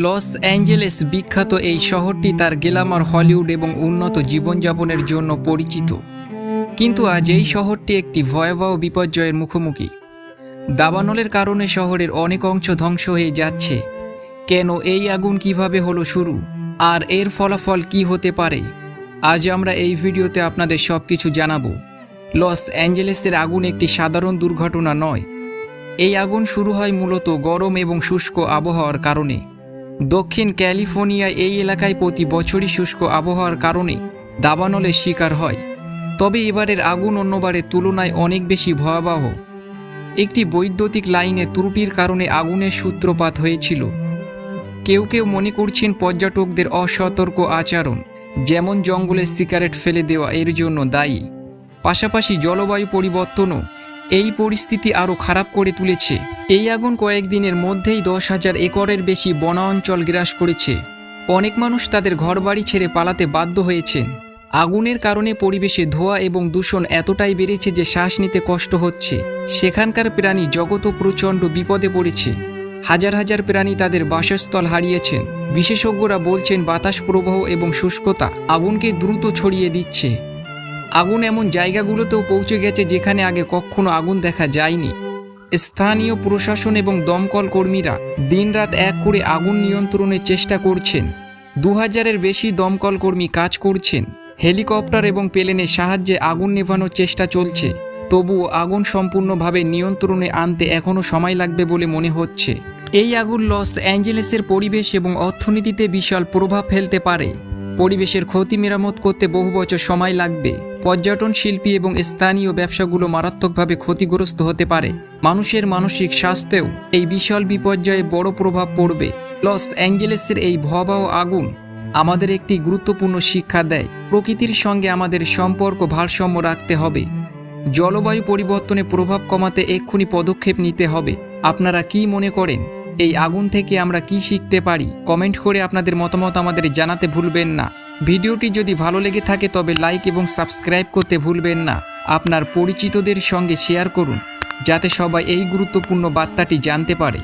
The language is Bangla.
লস অ্যাঞ্জেলেস বিখ্যাত এই শহরটি তার গ্ল্যামার, হলিউড এবং উন্নত জীবনযাপনের জন্য পরিচিত। কিন্তু আজ এই শহরটি একটি ভয়াবহ বিপর্যয়ের মুখোমুখি। দাবানলের কারণে শহরের অনেক অংশ ধ্বংস হয়ে যাচ্ছে। কেন এই আগুন কিভাবে হলো শুরু, আর এর ফলাফল কি হতে পারে, আজ আমরা এই ভিডিওতে আপনাদের সবকিছু জানাবো। লস অ্যাঞ্জেলেসের আগুন একটি সাধারণ দুর্ঘটনা নয়। এই আগুন শুরু হয় মূলত গরম এবং শুষ্ক আবহাওয়ার কারণে। দক্ষিণ ক্যালিফোর্নিয়ায় এই এলাকায় প্রতি বছরই শুষ্ক আবহাওয়ার কারণে দাবানলের শিকার হয়। তবে এবারের আগুন অন্যবারের তুলনায় অনেক বেশি ভয়াবহ। একটি বৈদ্যুতিক লাইনে ত্রুটির কারণে আগুনের সূত্রপাত হয়েছিল। কেউ কেউ মনে করছেন পর্যটকদের অসতর্ক আচরণ, যেমন জঙ্গলে সিগারেট ফেলে দেওয়া, এর জন্য দায়ী। পাশাপাশি জলবায়ু পরিবর্তনও এই পরিস্থিতি আরও খারাপ করে তুলেছে। এই আগুন কয়েকদিনের মধ্যেই 10,000 একরের বেশি বনাঞ্চল গ্রাস করেছে। অনেক মানুষ তাদের ঘরবাড়ি ছেড়ে পালাতে বাধ্য হয়েছেন। আগুনের কারণে পরিবেশে ধোঁয়া এবং দূষণ এতটাই বেড়েছে যে শ্বাস নিতে কষ্ট হচ্ছে। সেখানকার প্রাণী জগৎও প্রচণ্ড বিপদে পড়েছে। হাজার হাজার প্রাণী তাদের বাসস্থল হারিয়েছেন। বিশেষজ্ঞরা বলছেন বাতাস প্রবাহ এবং শুষ্কতা আগুনকে দ্রুত ছড়িয়ে দিচ্ছে। আগুন এমন জায়গাগুলোতেও পৌঁছে গেছে যেখানে আগে কখনো আগুন দেখা যায়নি। স্থানীয় প্রশাসন এবং দমকল কর্মীরা দিনরাত এক করে আগুন নিয়ন্ত্রণের চেষ্টা করছেন। 2000-এর বেশি দমকল কর্মী কাজ করছেন। হেলিকপ্টার এবং প্লেনের সাহায্যে আগুন নেভানোর চেষ্টা চলছে। তবুও আগুন সম্পূর্ণভাবে নিয়ন্ত্রণে আনতে এখনও সময় লাগবে বলে মনে হচ্ছে। এই আগুন লস অ্যাঞ্জেলেসের পরিবেশ এবং অর্থনীতিতে বিশাল প্রভাব ফেলতে পারে। পরিবেশের ক্ষতি মেরামত করতে বহু বছর সময় লাগবে। পর্যটন শিল্পী এবং স্থানীয় ব্যবসাগুলো মারাত্মকভাবে ক্ষতিগ্রস্ত হতে পারে। মানুষের মানসিক স্বাস্থ্যেও এই বিশাল বিপর্যয়ে বড় প্রভাব পড়বে। লস অ্যাঞ্জেলেসের এই ভয়াবহ আগুন আমাদের একটি গুরুত্বপূর্ণ শিক্ষা দেয়। প্রকৃতির সঙ্গে আমাদের সম্পর্ক ভারসাম্য রাখতে হবে। জলবায়ু পরিবর্তনে প্রভাব কমাতে এক্ষুনি পদক্ষেপ নিতে হবে। আপনারা কি মনে করেন, এই আগুন থেকে আমরা কি শিখতে পারি? কমেন্ট করে আপনাদের মতামত আমাদের জানাতে ভুলবেন না। ভিডিওটি যদি ভালো লেগে থাকে তবে লাইক এবং সাবস্ক্রাইব করতে ভুলবেন না। আপনার পরিচিতদের সঙ্গে শেয়ার করুন, যাতে সবাই এই গুরুত্বপূর্ণ বার্তাটি জানতে পারে।